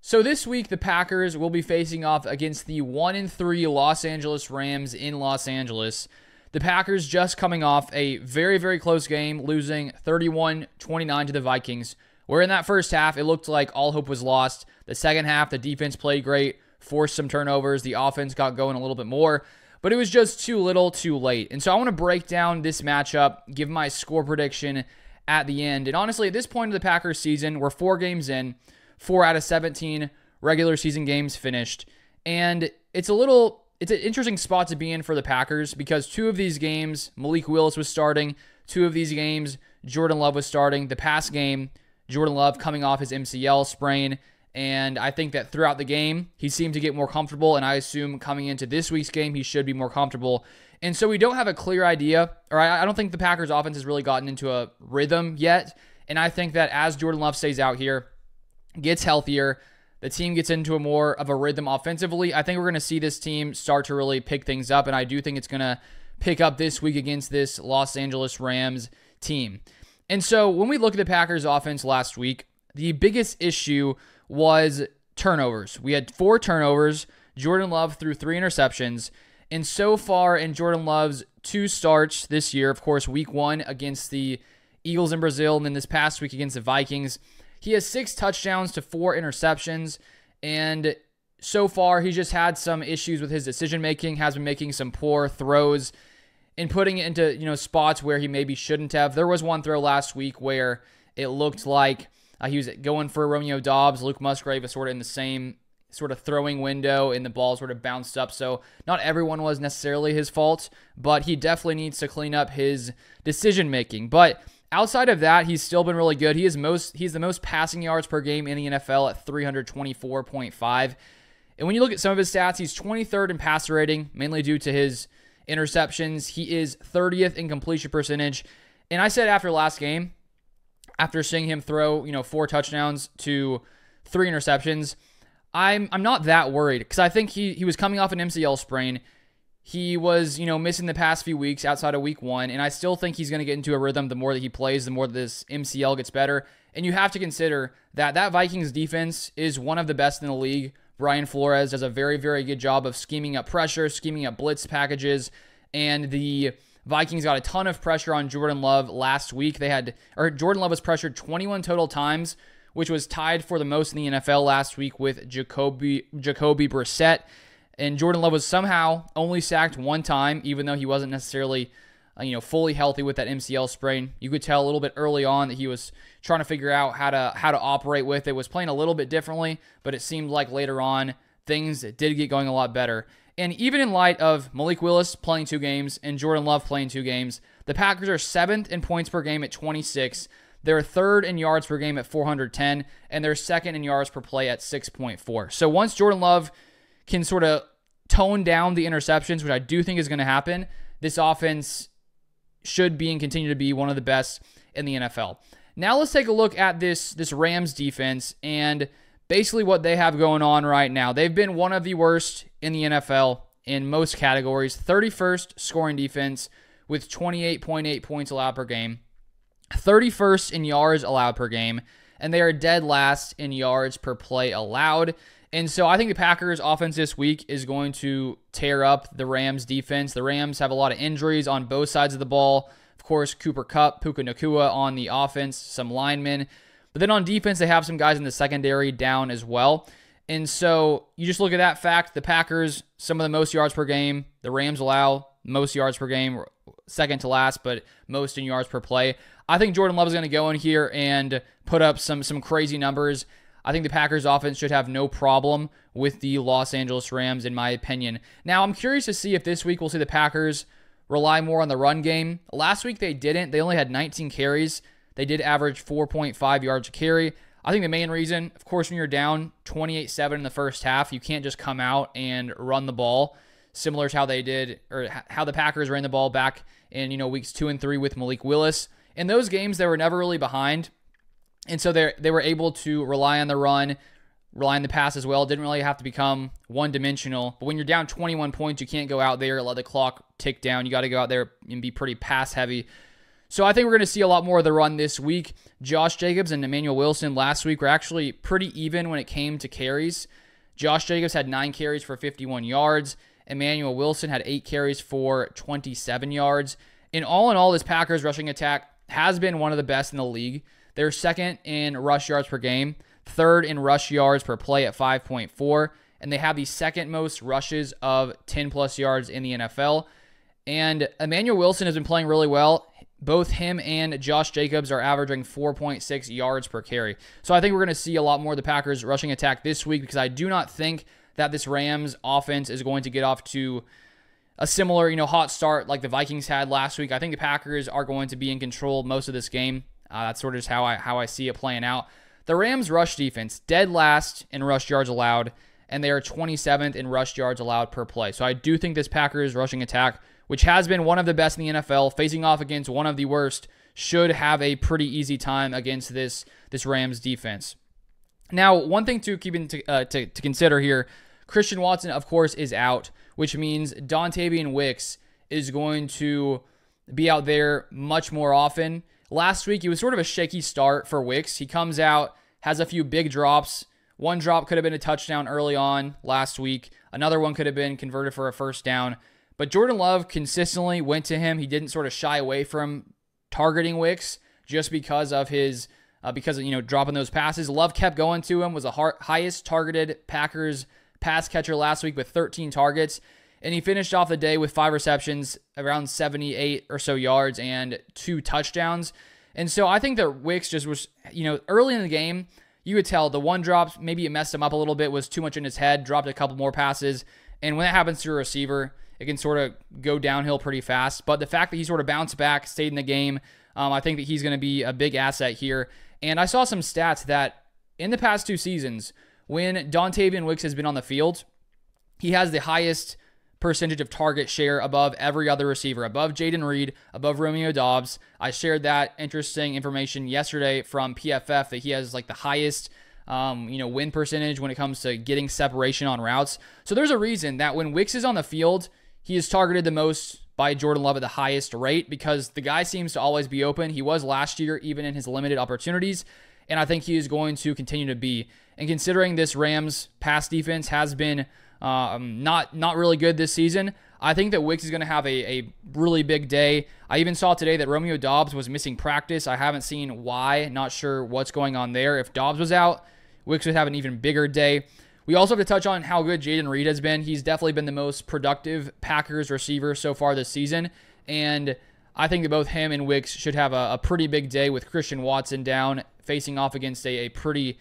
So this week, the Packers will be facing off against the 1-3 Los Angeles Rams in Los Angeles. The Packers just coming off a very, very close game, losing 31-29 to the Vikings, where in that first half, it looked like all hope was lost. The second half, the defense played great, forced some turnovers. The offense got going a little bit more, but it was just too little, too late. And so I want to break down this matchup, give my score prediction at the end. And honestly, at this point of the Packers season, we're 4 games in, 4 out of 17 regular season games finished. And it's an interesting spot to be in for the Packers because 2 of these games, Malik Willis was starting. 2 of these games, Jordan Love was starting. The past game, Jordan Love coming off his MCL sprain. And I think that throughout the game, he seemed to get more comfortable. And I assume coming into this week's game, he should be more comfortable. And so we don't have a clear idea, or I don't think the Packers offense has really gotten into a rhythm yet. And I think that as Jordan Love stays out here, gets healthier, the team gets into a more of a rhythm offensively, I think we're going to see this team start to really pick things up, and I do think it's going to pick up this week against this Los Angeles Rams team. And so when we look at the Packers offense last week, the biggest issue was turnovers. We had 4 turnovers. Jordan Love threw 3 interceptions, and so far in Jordan Love's 2 starts this year, of course, week 1 against the Eagles in Brazil, and then this past week against the Vikings, he has 6 touchdowns to 4 interceptions, and so far he's just had some issues with his decision-making, has been making some poor throws and putting it into spots where he maybe shouldn't have. There was one throw last week where it looked like he was going for Romeo Doubs. Luke Musgrave was sort of in the same sort of throwing window, and the ball sort of bounced up. So not everyone was necessarily his fault, but he definitely needs to clean up his decision-making. But outside of that, he's still been really good. He's the most passing yards per game in the NFL at 324.5. And when you look at some of his stats, he's 23rd in passer rating, mainly due to his interceptions. He is 30th in completion percentage. And I said after last game, after seeing him throw, 4 touchdowns to 3 interceptions, I'm not that worried because I think he was coming off an MCL sprain. He was, missing the past few weeks outside of week 1, and I still think he's going to get into a rhythm the more that he plays, the more that this MCL gets better. And you have to consider that Vikings defense is one of the best in the league. Brian Flores does a very, very good job of scheming up pressure, scheming up blitz packages, and the Vikings got a ton of pressure on Jordan Love last week. Jordan Love was pressured 21 total times, which was tied for the most in the NFL last week with Jacoby Brissett. And Jordan Love was somehow only sacked 1 time, even though he wasn't necessarily, fully healthy with that MCL sprain. You could tell a little bit early on that he was trying to figure out how to operate with it. Was playing a little bit differently, but it seemed like later on things did get going a lot better. And even in light of Malik Willis playing 2 games and Jordan Love playing 2 games, the Packers are 7th in points per game at 26. They're 3rd in yards per game at 410, and they're 2nd in yards per play at 6.4. So once Jordan Love can sort of tone down the interceptions, which I do think is going to happen, this offense should be and continue to be one of the best in the NFL. Now let's take a look at this Rams defense and basically what they have going on right now. They've been one of the worst in the NFL in most categories. 31st scoring defense with 28.8 points allowed per game. 31st in yards allowed per game, and they are dead last in yards per play allowed. And so I think the Packers offense this week is going to tear up the Rams defense. The Rams have a lot of injuries on both sides of the ball. Of course, Cooper Kupp, Puka Nacua on the offense, some linemen. But then on defense, they have some guys in the secondary down as well. And so you just look at that fact, the Packers, some of the most yards per game. The Rams allow most yards per game, second to last, but most in yards per play. I think Jordan Love is going to go in here and put up some crazy numbers. I think the Packers offense should have no problem with the Los Angeles Rams, in my opinion. Now, I'm curious to see if this week we'll see the Packers rely more on the run game. Last week they didn't. They only had 19 carries. They did average 4.5 yards a carry. I think the main reason, of course, when you're down 28-7 in the first half, you can't just come out and run the ball, similar to how they did, or how the Packers ran the ball back in weeks 2 and 3 with Malik Willis. In those games, they were never really behind, and so they were able to rely on the run, rely on the pass as well. Didn't really have to become one-dimensional. But when you're down 21 points, you can't go out there and let the clock tick down. You got to go out there and be pretty pass-heavy. So I think we're going to see a lot more of the run this week. Josh Jacobs and Emmanuel Wilson last week were actually pretty even when it came to carries. Josh Jacobs had 9 carries for 51 yards. Emmanuel Wilson had 8 carries for 27 yards. In all, this Packers rushing attack has been one of the best in the league. They're second in rush yards per game, third in rush yards per play at 5.4, and they have the second most rushes of 10-plus yards in the NFL. And Emmanuel Wilson has been playing really well. Both him and Josh Jacobs are averaging 4.6 yards per carry. So I think we're going to see a lot more of the Packers rushing attack this week because I do not think that this Rams offense is going to get off to a similar, hot start like the Vikings had last week. I think the Packers are going to be in control most of this game. That's sort of just how I see it playing out. The Rams' rush defense, dead last in rush yards allowed, and they are 27th in rush yards allowed per play. So I do think this Packers rushing attack, which has been one of the best in the NFL, facing off against one of the worst, should have a pretty easy time against this Rams defense. Now, one thing to keep to consider here, Christian Watson, of course, is out, which means Dontavian Wicks is going to be out there much more often. Last week, it was sort of a shaky start for Wicks. He comes out, has a few big drops. One drop could have been a touchdown early on last week. Another one could have been converted for a first down. But Jordan Love consistently went to him. He didn't sort of shy away from targeting Wicks just because of his dropping those passes. Love kept going to him, was the highest targeted Packers pass catcher last week with 13 targets. And he finished off the day with 5 receptions, around 78 or so yards, and 2 touchdowns. And so I think that Wicks just was, early in the game, you could tell the one drop, maybe it messed him up a little bit, was too much in his head, dropped a couple more passes. And when that happens to a receiver, it can sort of go downhill pretty fast. But the fact that he sort of bounced back, stayed in the game, I think that he's going to be a big asset here. And I saw some stats that in the past 2 seasons, when Dontavian Wicks has been on the field, he has the highest percentage of target share above every other receiver, above Jayden Reed, above Romeo Doubs. I shared that interesting information yesterday from PFF that he has like the highest win percentage when it comes to getting separation on routes. So there's a reason that when Wicks is on the field, he is targeted the most by Jordan Love at the highest rate because the guy seems to always be open. He was last year, even in his limited opportunities, and I think he is going to continue to be. And considering this Rams pass defense has been not really good this season, I think that Wicks is going to have a really big day. I even saw today that Romeo Doubs was missing practice. I haven't seen why. Not sure what's going on there. If Doubs was out, Wicks would have an even bigger day. We also have to touch on how good Jayden Reed has been. He's definitely been the most productive Packers receiver so far this season. And I think that both him and Wicks should have a pretty big day with Christian Watson down, facing off against a pretty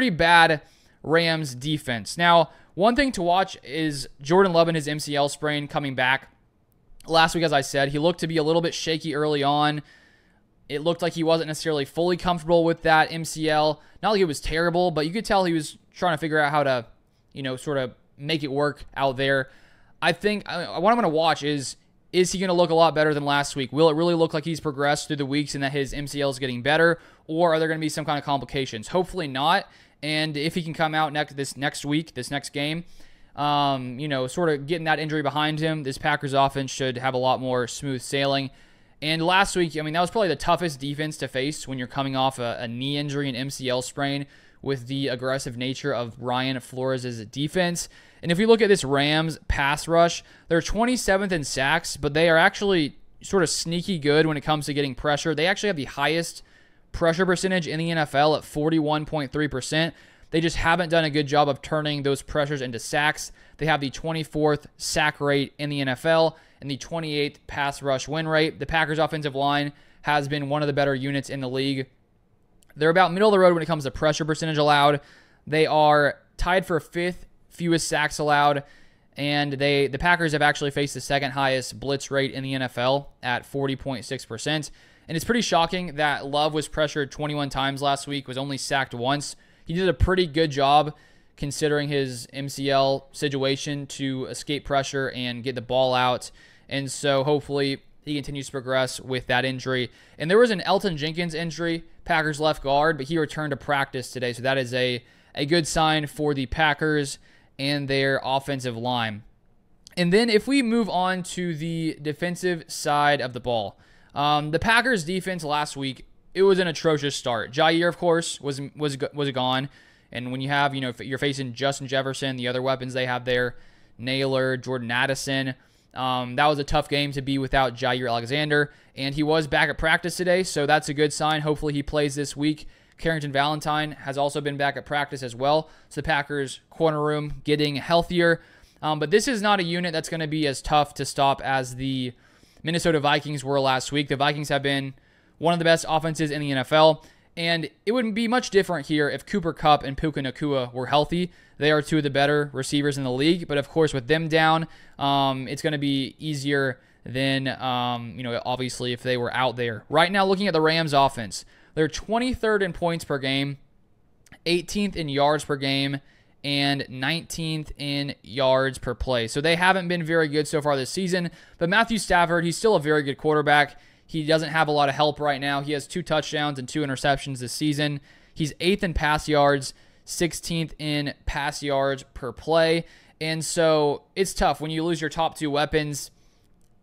bad Rams defense. Now, one thing to watch is Jordan Love and his MCL sprain coming back. Last week, as I said, he looked to be a little bit shaky early on. It looked like he wasn't necessarily fully comfortable with that MCL. Not like it was terrible, but you could tell he was trying to figure out how to, sort of make it work out there. I think what I'm going to watch is he going to look a lot better than last week? Will it really look like he's progressed through the weeks and that his MCL is getting better? Or are there going to be some kind of complications? Hopefully not. And if he can come out this next game, sort of getting that injury behind him, this Packers offense should have a lot more smooth sailing. And last week, that was probably the toughest defense to face when you're coming off a knee injury and MCL sprain with the aggressive nature of Brian Flores' defense. And if we look at this Rams pass rush, they're 27th in sacks, but they are actually sort of sneaky good when it comes to getting pressure. They actually have the highest pressure percentage in the NFL at 41.3%. They just haven't done a good job of turning those pressures into sacks. They have the 24th sack rate in the NFL and the 28th pass rush win rate. The Packers offensive line has been one of the better units in the league. They're about middle of the road when it comes to pressure percentage allowed. They are tied for 5th fewest sacks allowed, and the Packers have actually faced the second highest blitz rate in the NFL at 40.6%. And it's pretty shocking that Love was pressured 21 times last week, was only sacked once. He did a pretty good job considering his MCL situation to escape pressure and get the ball out. And so hopefully he continues to progress with that injury. And there was an Elton Jenkins injury, Packers left guard, but he returned to practice today. So that is a good sign for the Packers and their offensive line. And then if we move on to the defensive side of the ball, The Packers defense last week, it was an atrocious start. Jaire, of course, was gone. And when you have, you're facing Justin Jefferson, the other weapons they have there, Naylor, Jordan Addison, that was a tough game to be without Jaire Alexander. And he was back at practice today, so that's a good sign. Hopefully he plays this week. Carrington Valentine has also been back at practice as well. So the Packers corner room getting healthier. But this is not a unit that's going to be as tough to stop as the Minnesota Vikings were last week. The Vikings have been one of the best offenses in the NFL, and it wouldn't be much different here if Cooper Kupp and Puka Nacua were healthy. They are two of the better receivers in the league, but of course with them down, it's going to be easier than, obviously if they were out there. Right now, looking at the Rams offense, they're 23rd in points per game, 18th in yards per game, and 19th in yards per play. So they haven't been very good so far this season, but Matthew Stafford, he's still a very good quarterback. He doesn't have a lot of help right now. He has 2 touchdowns and 2 interceptions this season. He's 8th in pass yards, 16th in pass yards per play. And so it's tough. When you lose your top 2 weapons,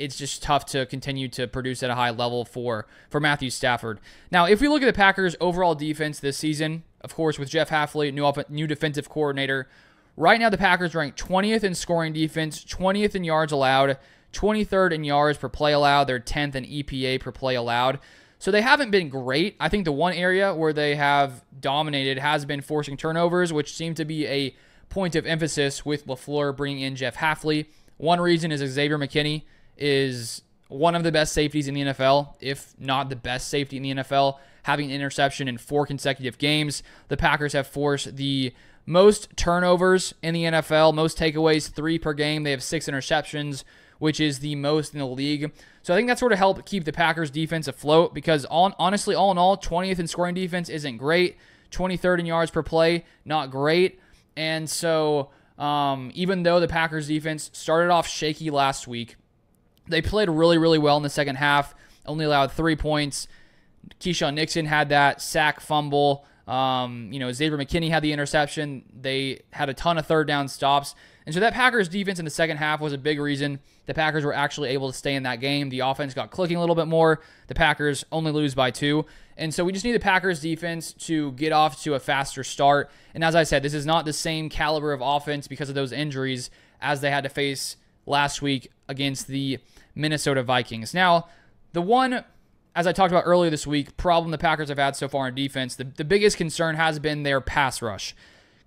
it's just tough to continue to produce at a high level for Matthew Stafford. Now, if we look at the Packers' overall defense this season, of course, with Jeff Hafley, new defensive coordinator, right now the Packers rank 20th in scoring defense, 20th in yards allowed, 23rd in yards per play allowed. They're 10th in EPA per play allowed. So they haven't been great. I think the one area where they have dominated has been forcing turnovers, which seem to be a point of emphasis with LaFleur bringing in Jeff Hafley. One reason is Xavier McKinney is one of the best safeties in the NFL, if not the best safety in the NFL, having an interception in 4 consecutive games. The Packers have forced the most turnovers in the NFL, most takeaways, 3 per game. They have 6 interceptions, which is the most in the league. So I think that sort of helped keep the Packers defense afloat because honestly, all in all, 20th in scoring defense isn't great. 23rd in yards per play, not great. And so even though the Packers defense started off shaky last week, they played really, really well in the second half, only allowed 3 points. Keyshawn Nixon had that sack fumble. Xavier McKinney had the interception. They had a ton of third down stops. And so that Packers defense in the second half was a big reason the Packers were actually able to stay in that game. The offense got clicking a little bit more. The Packers only lose by 2. And so we just need the Packers defense to get off to a faster start. And as I said, this is not the same caliber of offense because of those injuries as they had to face last week against the Minnesota Vikings. Now, the one, as I talked about earlier this week, problem the Packers have had so far in defense, the biggest concern has been their pass rush.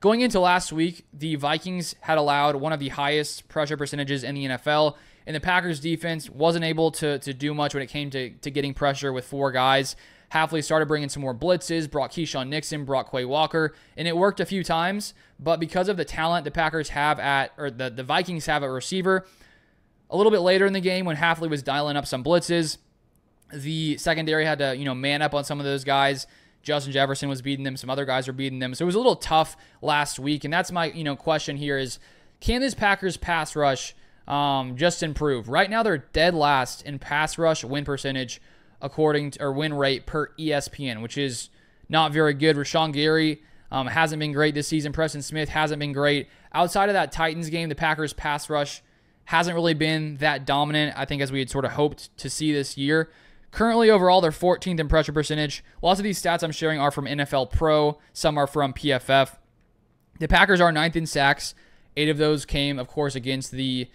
Going into last week, the Vikings had allowed one of the highest pressure percentages in the NFL, and the Packers defense wasn't able to do much when it came to getting pressure with 4 guys. Hafley started bringing some more blitzes, brought Keyshawn Nixon, brought Quay Walker, and it worked a few times, but because of the talent the Packers have the Vikings have at receiver, a little bit later in the game when Hafley was dialing up some blitzes, the secondary had to, man up on some of those guys. Justin Jefferson was beating them. Some other guys were beating them. So it was a little tough last week. And that's my, question here is, can this Packers pass rush just improve? Right now they're dead last in pass rush win percentage win rate per ESPN, which is not very good. Rashawn Gary hasn't been great this season. Preston Smith hasn't been great. Outside of that Titans game, the Packers pass rush hasn't really been that dominant, I think, as we had sort of hoped to see this year. Currently, overall, they're 14th in pressure percentage. Lots of these stats I'm sharing are from NFL Pro. Some are from PFF. The Packers are 9th in sacks. 8 of those came, of course, against the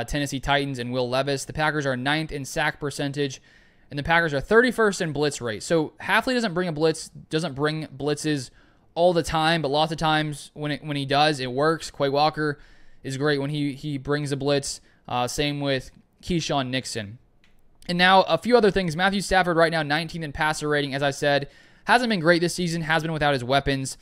Tennessee Titans and Will Levis. The Packers are 9th in sack percentage, and the Packers are 31st in blitz rate. So Hafley doesn't bring blitzes all the time, but lots of times when he does, it works. Quay Walker is great when he brings a blitz. Same with Keyshawn Nixon. And now a few other things. Matthew Stafford right now 19th in passer rating, as I said. Hasn't been great this season, has been without his weapons.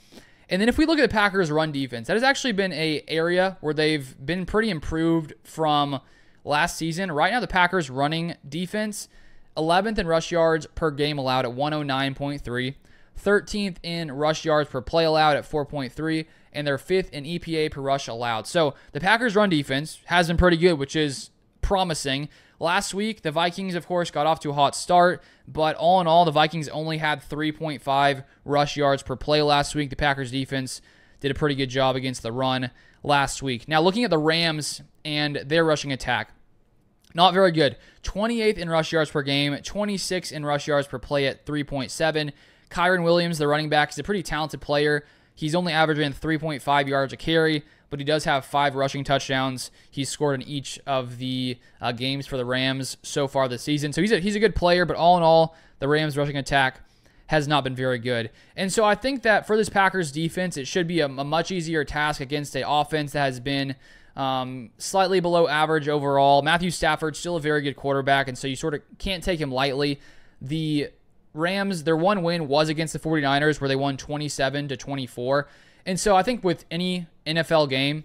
And then if we look at the Packers' run defense, that has actually been an area where they've been pretty improved from last season. Right now the Packers' running defense, 11th in rush yards per game allowed at 109.3. 13th in rush yards per play allowed at 4.3. And they're 5th in EPA per rush allowed. So the Packers' run defense has been pretty good, which is promising. Last week, the Vikings, of course, got off to a hot start, but all in all, the Vikings only had 3.5 rush yards per play last week. The Packers defense did a pretty good job against the run last week. Now, looking at the Rams and their rushing attack, Not very good. 28th in rush yards per game, 26 in rush yards per play at 3.7. Kyren Williams, the running back, is a pretty talented player. He's only averaging 3.5 yards a carry, but he does have 5 rushing touchdowns. He's scored in each of the games for the Rams so far this season. So he's a good player, but all in all, the Rams' rushing attack has not been very good. And so I think that for this Packers defense, it should be a much easier task against an offense that has been slightly below average overall. Matthew Stafford's still a very good quarterback, and so you sort of can't take him lightly. The Rams, their one win was against the 49ers, where they won 27-24. And so I think with any NFL game,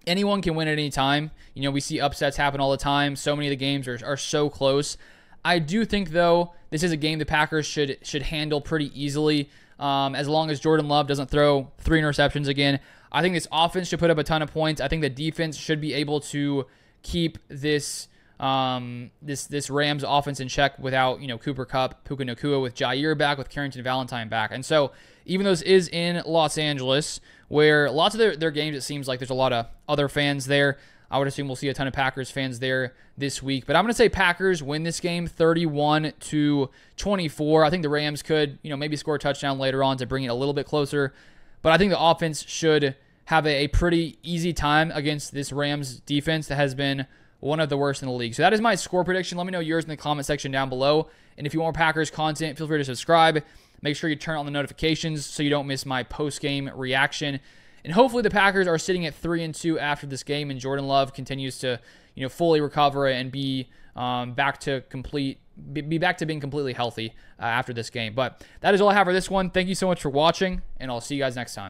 anyone can win at any time. You know, we see upsets happen all the time. So many of the games are so close. I do think, though, this is a game the Packers should handle pretty easily, as long as Jordan Love doesn't throw 3 interceptions again. I think this offense should put up a ton of points. I think the defense should be able to keep this Rams offense in check without, Cooper Kupp, Puka Nacua, with Jair back, with Carrington Valentine back. And so even though this is in Los Angeles, where lots of their games, it seems like there's a lot of other fans there, I would assume we'll see a ton of Packers fans there this week. But I'm going to say Packers win this game 31-24. I think the Rams could, maybe score a touchdown later on to bring it a little bit closer. But I think the offense should have a pretty easy time against this Rams defense that has been one of the worst in the league. So that is my score prediction. Let me know yours in the comment section down below. And if you want more Packers content, feel free to subscribe. Make sure you turn on the notifications so you don't miss my post-game reaction. And hopefully the Packers are sitting at 3-2 after this game, and Jordan Love continues to, fully recover and be back to being completely healthy after this game. But that is all I have for this one. Thank you so much for watching, and I'll see you guys next time.